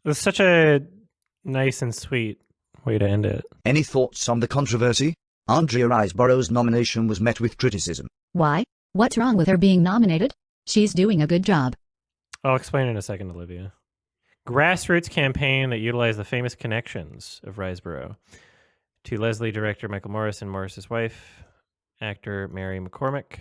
It was such a nice and sweet way to end it. Any thoughts on the controversy? Andrea Riseborough's nomination was met with criticism. Why? What's wrong with her being nominated? She's doing a good job. I'll explain in a second, Olivia. Grassroots campaign that utilized the famous connections of Riseborough to Leslie director Michael Morris and Morris's wife, actor Mary McCormick.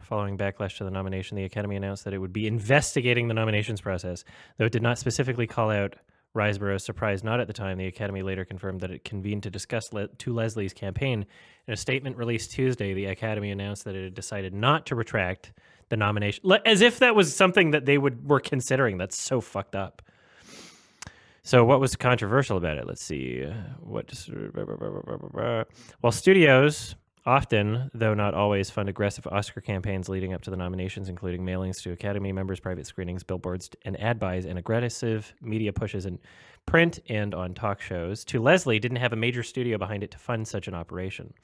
Following backlash to the nomination, the Academy announced that it would be investigating the nominations process, though it did not specifically call out Riseborough's surprise not at the time. The Academy later confirmed that it convened to discuss to Leslie's campaign. In a statement released Tuesday, the Academy announced that it had decided not to retract the nomination, as if that was something that they were considering. That's so fucked up. So what was controversial about it? Let's see. While studios often, though not always, fund aggressive Oscar campaigns leading up to the nominations, including mailings to Academy members, private screenings, billboards, and ad buys, and aggressive media pushes in print and on talk shows, To Leslie didn't have a major studio behind it to fund such an operation.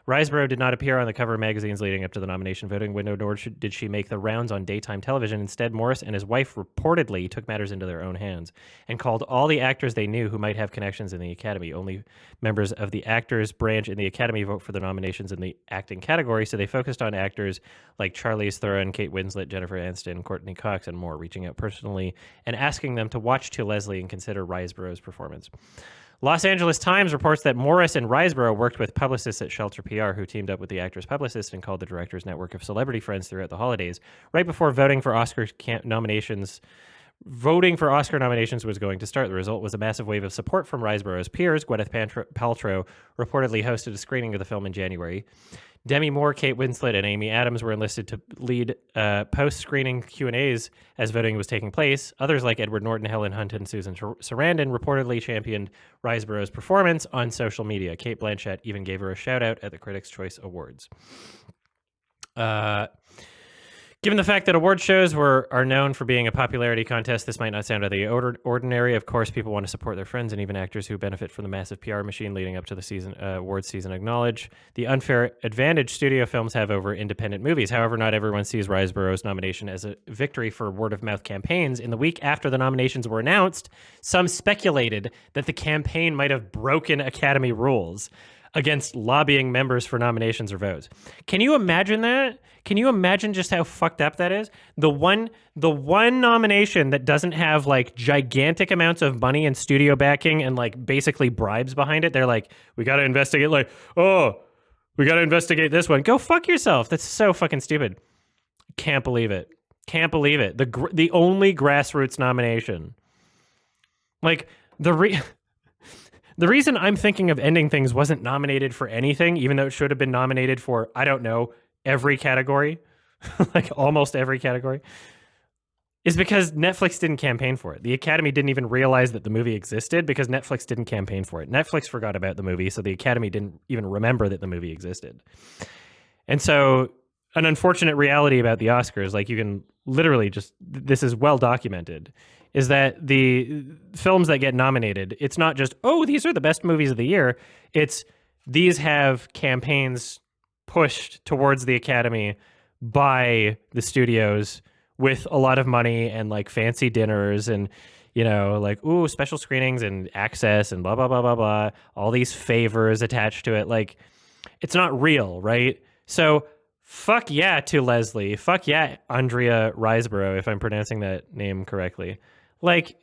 Riseborough did not appear on the cover of magazines leading up to the nomination voting window, nor did she make the rounds on daytime television. Instead, Morris and his wife reportedly took matters into their own hands and called all the actors they knew who might have connections in the Academy. Only members of the actors branch in the Academy vote for the nominations in the acting category, so they focused on actors like Charlize Theron, Kate Winslet, Jennifer Aniston, Courtney Cox, and more, reaching out personally and asking them to watch To Leslie and consider Riseborough's performance. Los Angeles Times reports that Morris and Riseborough worked with publicists at Shelter PR, who teamed up with the actor's publicist and called the director's network of celebrity friends throughout the holidays, right before voting for Oscar nominations. Voting for Oscar nominations was going to start. The result was a massive wave of support from Riseborough's peers. Gwyneth Paltrow reportedly hosted a screening of the film in January. Demi Moore, Kate Winslet, and Amy Adams were enlisted to lead post-screening Q&As as voting was taking place. Others like Edward Norton, Helen Hunt, and Susan Sarandon reportedly championed Riseborough's performance on social media. Cate Blanchett even gave her a shout-out at the Critics' Choice Awards. Given the fact that award shows are known for being a popularity contest, this might not sound out of the ordinary. Of course, people want to support their friends, and even actors who benefit from the massive PR machine leading up to the awards season acknowledge the unfair advantage studio films have over independent movies. However, not everyone sees Riseborough's nomination as a victory for word-of-mouth campaigns. In the week after the nominations were announced, some speculated that the campaign might have broken Academy rules against lobbying members for nominations or votes. Can you imagine that? Can you imagine just how fucked up that is? The one nomination that doesn't have like gigantic amounts of money and studio backing and like basically bribes behind it. They're like, we got to investigate. Like, oh, we got to investigate this one. Go fuck yourself. That's so fucking stupid. Can't believe it. Can't believe it. The only grassroots nomination. Like the reason I'm thinking of Ending Things wasn't nominated for anything, even though it should have been nominated for, I don't know, every category, like almost every category, is because Netflix didn't campaign for it. The Academy didn't even realize that the movie existed because Netflix didn't campaign for it. Netflix forgot about the movie, so the Academy didn't even remember that the movie existed. And so an unfortunate reality about the Oscars, like you can literally just, this is well documented, is that the films that get nominated, it's not just, oh, these are the best movies of the year. It's these have campaigns pushed towards the Academy by the studios with a lot of money and like fancy dinners and, you know, like, ooh, special screenings and access and blah, blah, blah, blah, blah. All these favors attached to it. Like, it's not real, right? So fuck yeah to Leslie. Fuck yeah, Andrea Riseborough, if I'm pronouncing that name correctly. Like,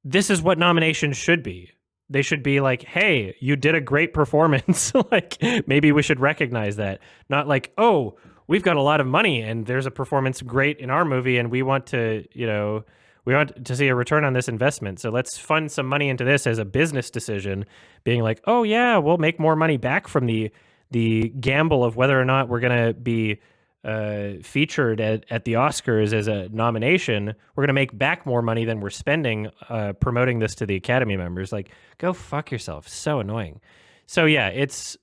this is what nominations should be. They should be like, hey, you did a great performance. Like, maybe we should recognize that. Not like, oh, we've got a lot of money and there's a performance great in our movie and we want to, you know, we want to see a return on this investment. So let's fund some money into this as a business decision, being like, oh yeah, we'll make more money back from the gamble of whether or not we're going to be featured at the Oscars as a nomination. We're going to make back more money than we're spending promoting this to the Academy members. Like, go fuck yourself. So annoying. So yeah, it's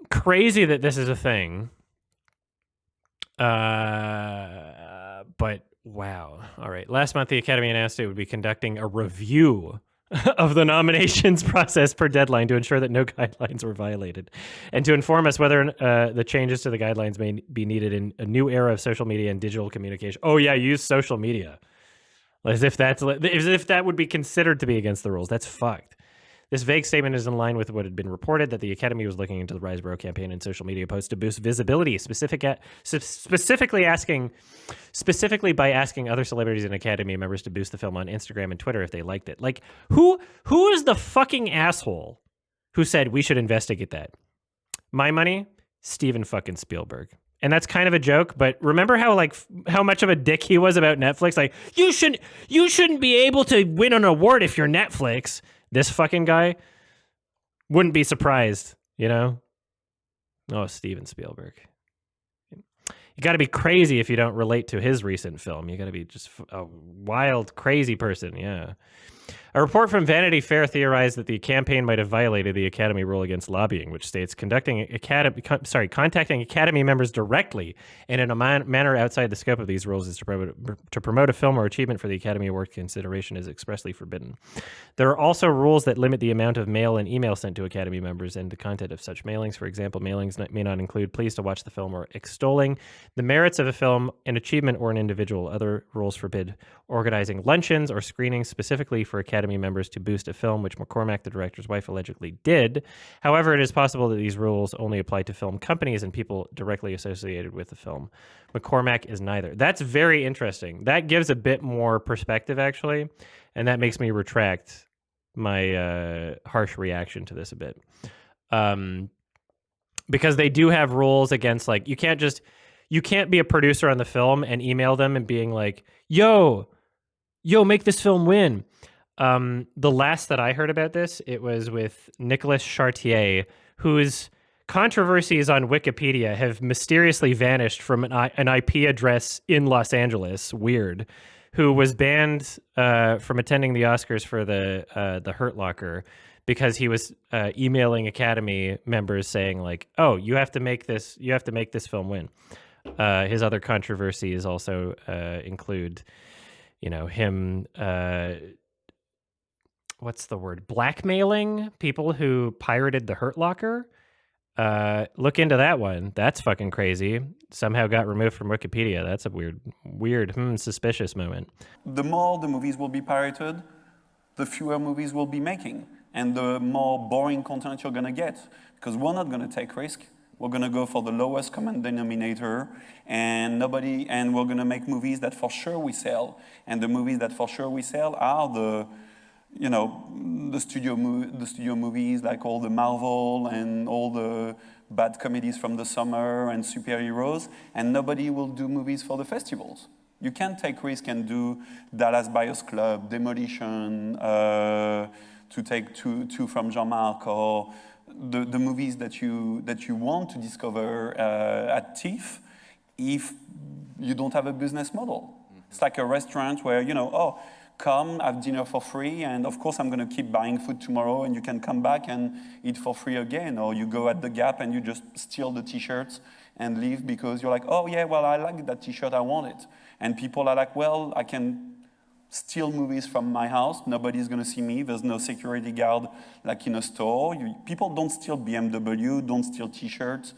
crazy that this is a thing. But wow. All right. Last month, the Academy announced it would be conducting a review of the nominations process per deadline to ensure that no guidelines were violated and to inform us whether the changes to the guidelines may be needed in a new era of social media and digital communication. Oh yeah, use social media. As if that would be considered to be against the rules. That's fucked. This vague statement is in line with what had been reported that the Academy was looking into the Rise Bro campaign and social media posts to boost visibility, specifically by asking other celebrities and Academy members to boost the film on Instagram and Twitter if they liked it. Like, who is the fucking asshole who said we should investigate that? My money, Steven fucking Spielberg. And that's kind of a joke, but remember how much of a dick he was about Netflix? Like, you shouldn't be able to win an award if you're Netflix. This fucking guy wouldn't be surprised, you know? Oh, Steven Spielberg. You got to be crazy if you don't relate to his recent film. You got to be just a wild, crazy person, yeah. A report from Vanity Fair theorized that the campaign might have violated the Academy rule against lobbying, which states contacting Academy members directly and in a manner outside the scope of these rules is to promote a film or achievement for the Academy Award consideration is expressly forbidden. There are also rules that limit the amount of mail and email sent to Academy members and the content of such mailings. For example, mailings may not include pleased to watch the film or extolling the merits of a film, an achievement, or an individual. Other rules forbid organizing luncheons or screenings specifically for Academy members to boost a film, which McCormack, the director's wife, allegedly did. However, it is possible that these rules only apply to film companies and people directly associated with the film. McCormack is neither. That's very interesting. That gives a bit more perspective, actually, and that makes me retract my harsh reaction to this a bit. Because they do have rules against, like, you can't be a producer on the film and email them and being like, yo, make this film win. The last that I heard about this, it was with Nicolas Chartier, whose controversies on Wikipedia have mysteriously vanished from an IP address in Los Angeles. Weird. Who was banned from attending the Oscars for the Hurt Locker because he was emailing Academy members saying like, "Oh, you have to make this film win." His other controversies also include, him. What's the word? Blackmailing people who pirated the Hurt Locker. Look into that one. That's fucking crazy. Somehow got removed from Wikipedia. That's a weird, suspicious moment. The more the movies will be pirated, the fewer movies we'll be making, and the more boring content you're gonna get. Because we're not gonna take risk. We're gonna go for the lowest common denominator, and we're gonna make movies that for sure we sell. And the movies that for sure we sell are the studio movies, like all the Marvel and all the bad comedies from the summer and superheroes, and nobody will do movies for the festivals. You can't take risk and do Dallas Buyers Club, Demolition, to take two from Jean-Marc, or the movies that you want to discover at TIFF if you don't have a business model. It's like a restaurant where, come, have dinner for free, and of course I'm going to keep buying food tomorrow, and you can come back and eat for free again. Or you go at the Gap and you just steal the t-shirts and leave because you're like, oh yeah, well, I like that t-shirt, I want it. And people are like, well, I can steal movies from my house, nobody's going to see me, there's no security guard like in a store. People don't steal BMW, don't steal t-shirts,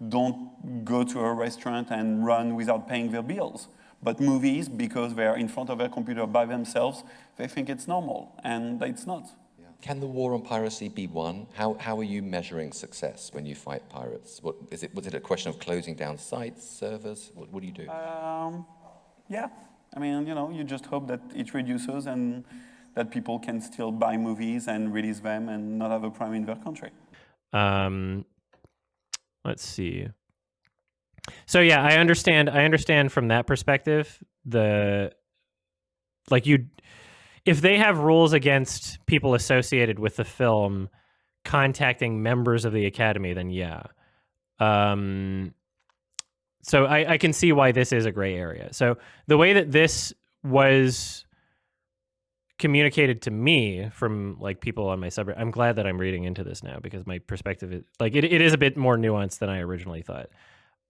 don't go to a restaurant and run without paying their bills. But movies, because they're in front of their computer by themselves, they think it's normal, and it's not. Yeah. Can the war on piracy be won? How are you measuring success when you fight pirates? Was it a question of closing down sites, servers? What do you do? Yeah, I mean, you just hope that it reduces and that people can still buy movies and release them and not have a crime in their country. Let's see. So yeah, I understand from that perspective, if they have rules against people associated with the film contacting members of the Academy, then yeah. So I can see why this is a gray area. So the way that this was communicated to me from like people on my subreddit, I'm glad that I'm reading into this now because my perspective is like it is a bit more nuanced than I originally thought.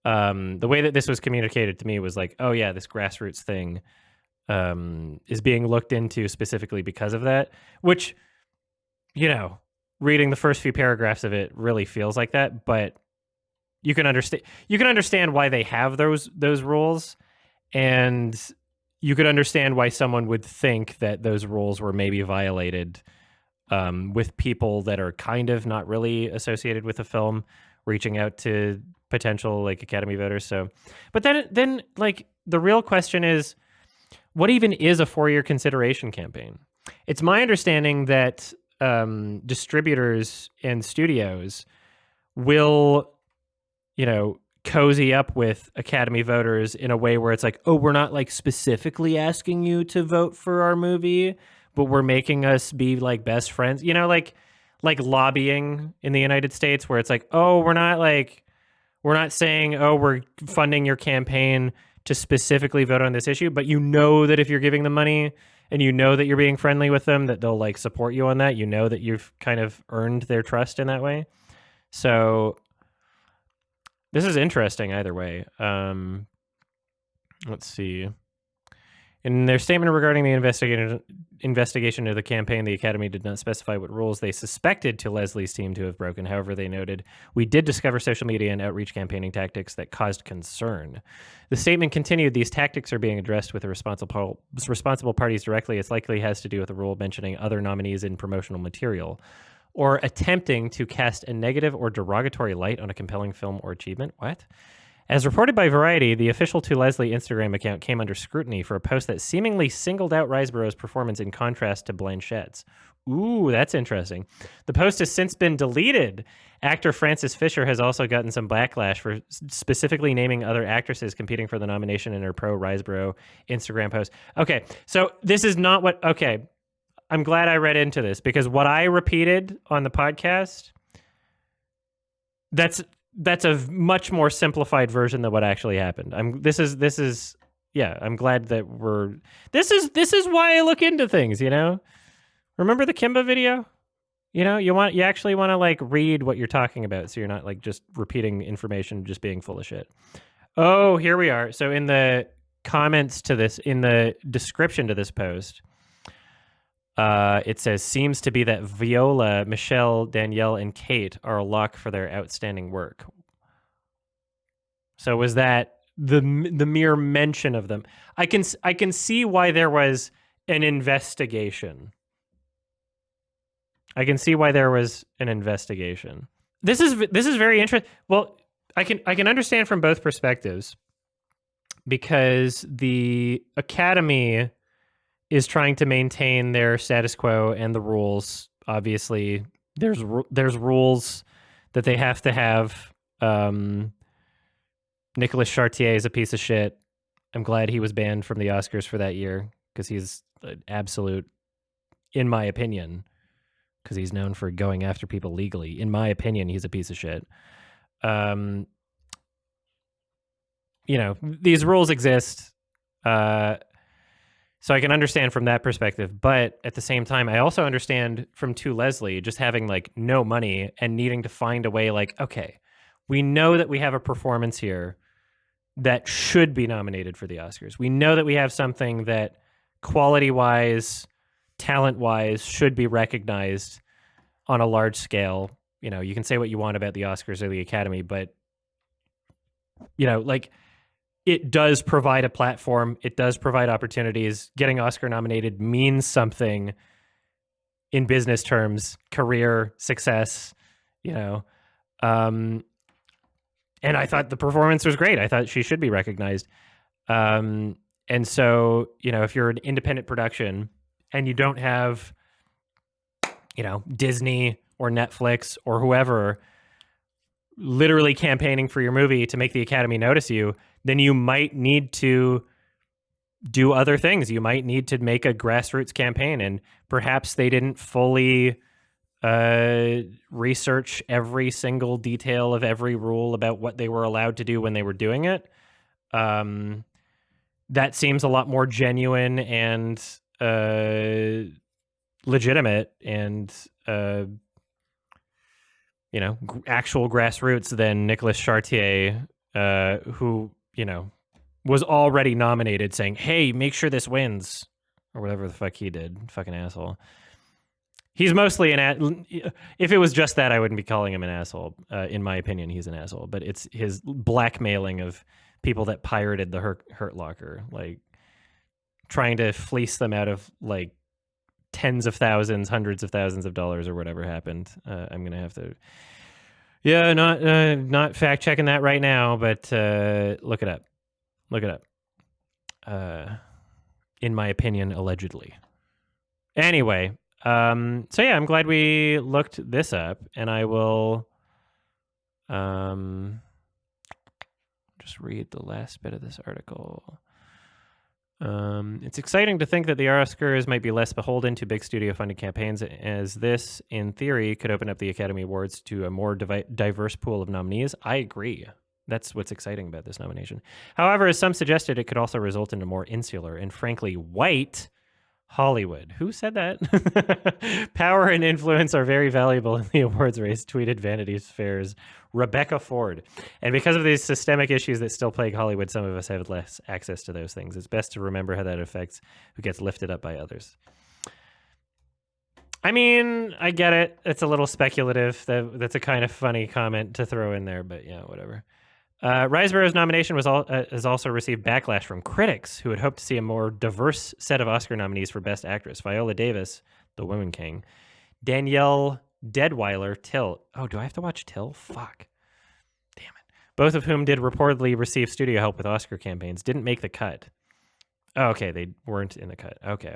The way that this was communicated to me was like, oh yeah, this grassroots thing is being looked into specifically because of that, which, reading the first few paragraphs of it really feels like that, but you can understand why they have those rules. And you could understand why someone would think that those rules were maybe violated with people that are kind of not really associated with the film reaching out to potential like Academy voters. So, but then like the real question is, what even is a 4-year consideration campaign? It's my understanding that distributors and studios will, cozy up with Academy voters in a way where it's like, oh, we're not like specifically asking you to vote for our movie, but we're making us be like best friends, like lobbying in the United States where it's like, oh, we're not saying, oh, we're funding your campaign to specifically vote on this issue, but that if you're giving them money and that you're being friendly with them, that they'll like support you on that, that you've kind of earned their trust in that way. So this is interesting either way. Let's see. In their statement regarding the investigation of the campaign, the Academy did not specify what rules they suspected to Leslie's team to have broken. However, they noted, we did discover social media and outreach campaigning tactics that caused concern. The statement continued, these tactics are being addressed with the responsible parties directly. It's likely has to do with the rule mentioning other nominees in promotional material or attempting to cast a negative or derogatory light on a compelling film or achievement. What? As reported by Variety, the official To Leslie Instagram account came under scrutiny for a post that seemingly singled out Riseborough's performance in contrast to Blanchett's. Ooh, that's interesting. The post has since been deleted. Actor Frances Fisher has also gotten some backlash for specifically naming other actresses competing for the nomination in her pro-Riseborough Instagram post. Okay, so this is not what... Okay, I'm glad I read into this because what I repeated on the podcast, that's a much more simplified version than what actually happened. I'm glad that this is why I look into things, Remember the Kimba video? You actually want to like read what you're talking about so you're not like just repeating information just being full of shit. Oh, here we are. So in the comments to this, in the description to this post, it says, seems to be that Viola, Michelle, Danielle, and Kate are a lock for their outstanding work. So was that the mere mention of them? I can see why there was an investigation. I can see why there was an investigation. This is very interesting. Well, I can understand from both perspectives because the Academy is trying to maintain their status quo and the rules. Obviously, there's rules that they have to have. Nicolas Chartier is a piece of shit. I'm glad he was banned from the Oscars for that year because he's an absolute, in my opinion, because he's known for going after people legally. In my opinion, he's a piece of shit. These rules exist. So I can understand from that perspective, but at the same time, I also understand from To Leslie just having like no money and needing to find a way like, okay, we know that we have a performance here that should be nominated for the Oscars. We know that we have something that quality-wise, talent-wise should be recognized on a large scale. You can say what you want about the Oscars or the Academy, but it does provide a platform. It does provide opportunities. Getting Oscar nominated means something in business terms, career success, and I thought the performance was great. I thought she should be recognized. And so, if you're an independent production and you don't have, Disney or Netflix or whoever literally campaigning for your movie to make the Academy notice you, then you might need to do other things. You might need to make a grassroots campaign, and perhaps they didn't fully research every single detail of every rule about what they were allowed to do when they were doing it. That seems a lot more genuine and legitimate and actual grassroots than Nicolas Chartier, who was already nominated, saying, "Hey, make sure this wins," or whatever the fuck he did. Fucking asshole. He's mostly if it was just that, I wouldn't be calling him an asshole. In my opinion, he's an asshole. But it's his blackmailing of people that pirated the Hurt Locker. Like, trying to fleece them out of like tens of thousands, hundreds of thousands of dollars or whatever happened. I'm gonna have to, not fact checking that right now, but look it up. Look it up. In my opinion, allegedly. Anyway, so yeah, I'm glad we looked this up, and I will just read the last bit of this article. It's exciting to think that the Oscars might be less beholden to big studio-funded campaigns, as this, in theory, could open up the Academy Awards to a more diverse pool of nominees. I agree. That's what's exciting about this nomination. However, as some suggested, it could also result in a more insular and, frankly, white Hollywood. Who said that? Power and influence are very valuable in the awards race, tweeted Vanity Fair's Rebecca Ford. And because of these systemic issues that still plague Hollywood, some of us have less access to those things. It's best to remember how that affects who gets lifted up by others. I mean, I get it. It's a little speculative. That's a kind of funny comment to throw in there, but yeah, whatever. Riseborough's nomination has also received backlash from critics who had hoped to see a more diverse set of Oscar nominees for Best Actress. Viola Davis, the Women King, Danielle Deadwyler, Till. Oh, do I have to watch Till? Fuck. Damn it. Both of whom did reportedly receive studio help with Oscar campaigns, didn't make the cut. Oh, okay, they weren't in the cut. Okay,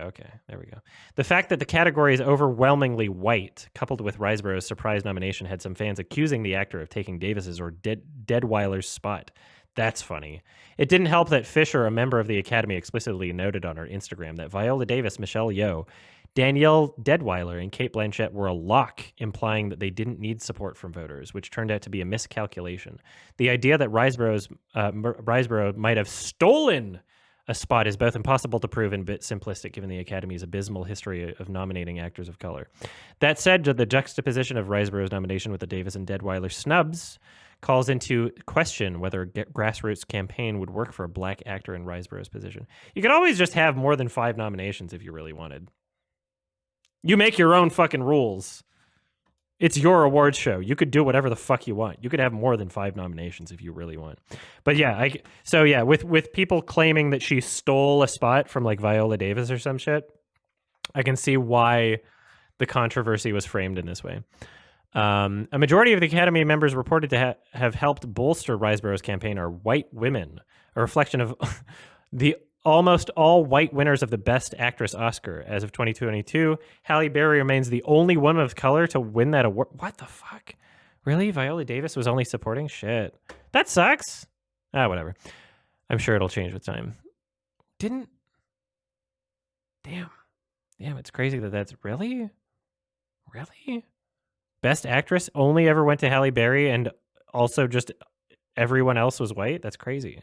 there we go. The fact that the category is overwhelmingly white, coupled with Riseborough's surprise nomination, had some fans accusing the actor of taking Davis's or Deadwyler's spot. That's funny. It didn't help that Fisher, a member of the Academy, explicitly noted on her Instagram that Viola Davis, Michelle Yeoh, Danielle Deadwyler, and Cate Blanchett were a lock, implying that they didn't need support from voters, which turned out to be a miscalculation. The idea that Riseborough might have stolen a spot is both impossible to prove and a bit simplistic given the Academy's abysmal history of nominating actors of color. That said, the juxtaposition of Riseborough's nomination with the Davis and Deadwyler snubs calls into question whether a grassroots campaign would work for a black actor in Riseborough's position. You could always just have more than 5 nominations if you really wanted. You make your own fucking rules. It's your awards show. You could do whatever the fuck you want. You could have more than 5 nominations if you really want. But yeah, with people claiming that she stole a spot from like Viola Davis or some shit, I can see why the controversy was framed in this way. A majority of the Academy members reported to have helped bolster Riseborough's campaign are white women, a reflection of the almost all white winners of the Best Actress Oscar. As of 2022, Halle Berry remains the only woman of color to win that award. What the fuck? Really? Viola Davis was only supporting? Shit. That sucks. Whatever. I'm sure it'll change with time. Damn, it's crazy that's really? Best Actress only ever went to Halle Berry and also just everyone else was white? That's crazy.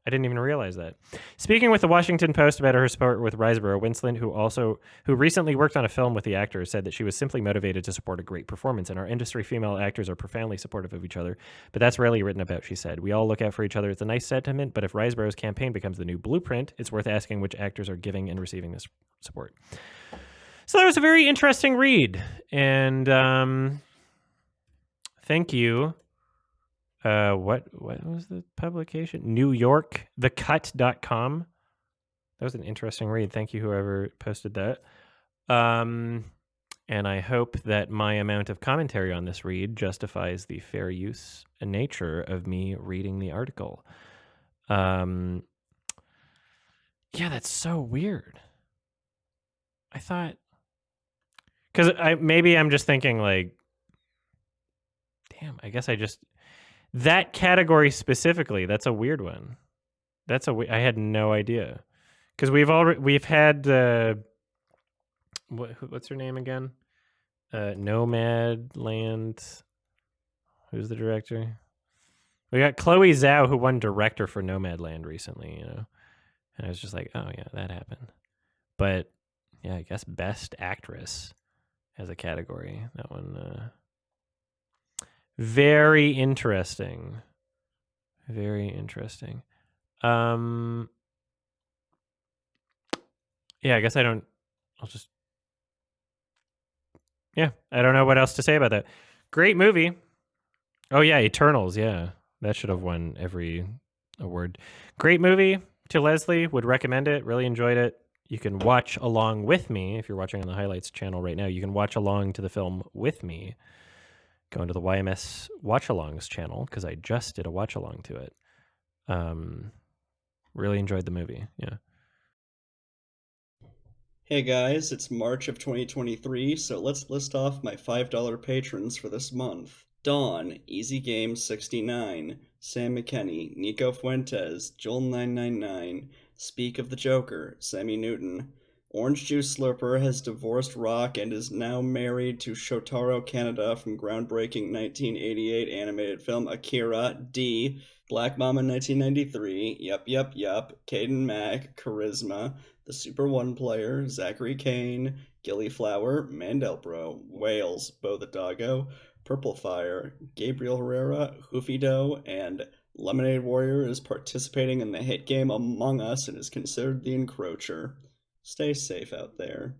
I didn't even realize that. Speaking with the Washington Post about her support with Riseborough, Winslet, who recently worked on a film with the actor, said that she was simply motivated to support a great performance. In our industry, female actors are profoundly supportive of each other, but that's rarely written about, she said. We all look out for each other. It's a nice sentiment, but if Riseborough's campaign becomes the new blueprint, it's worth asking which actors are giving and receiving this support. So that was a very interesting read, and thank you. What was the publication? New York, thecut.com. That was an interesting read. Thank you, whoever posted that. And I hope that my amount of commentary on this read justifies the fair use and nature of me reading the article. Yeah, that's so weird. I thought, because maybe I'm just thinking like, damn, I guess that category specifically, that's a weird one. I had no idea. Because we've had what's her name again? Nomadland. Who's the director? We got Chloe Zhao, who won director for Nomadland recently, And I was just like, oh yeah, that happened. But yeah, I guess Best Actress as a category. That one very interesting. Very interesting. Yeah, I guess I don't know what else to say about that. Great movie. Oh yeah, Eternals, yeah. That should have won every award. Great movie. To Leslie, would recommend it. Really enjoyed it. You can watch along with me. If you're watching on the highlights channel right now, you can watch along to the film with me. Go into the YMS watch alongs channel because I just did a watch along to it. Really enjoyed the movie. Yeah. Hey guys, it's March of 2023, so let's list off my $5 patrons for this month. Dawn, Easy Game 69, Sam McKenney, Nico Fuentes, Joel999, Speak of the Joker, Sammy Newton. Orange Juice Slurper has divorced Rock and is now married to Shotaro Canada from groundbreaking 1988 animated film Akira. D. Black Mama 1993, Yup, Caden Mack, Charisma, The Super One Player, Zachary Kane, Gillyflower, Mandelbro, Wales, Bo the Doggo, Purple Fire, Gabriel Herrera, Hoofy Doe, and Lemonade Warrior is participating in the hit game Among Us and is considered the encroacher. Stay safe out there.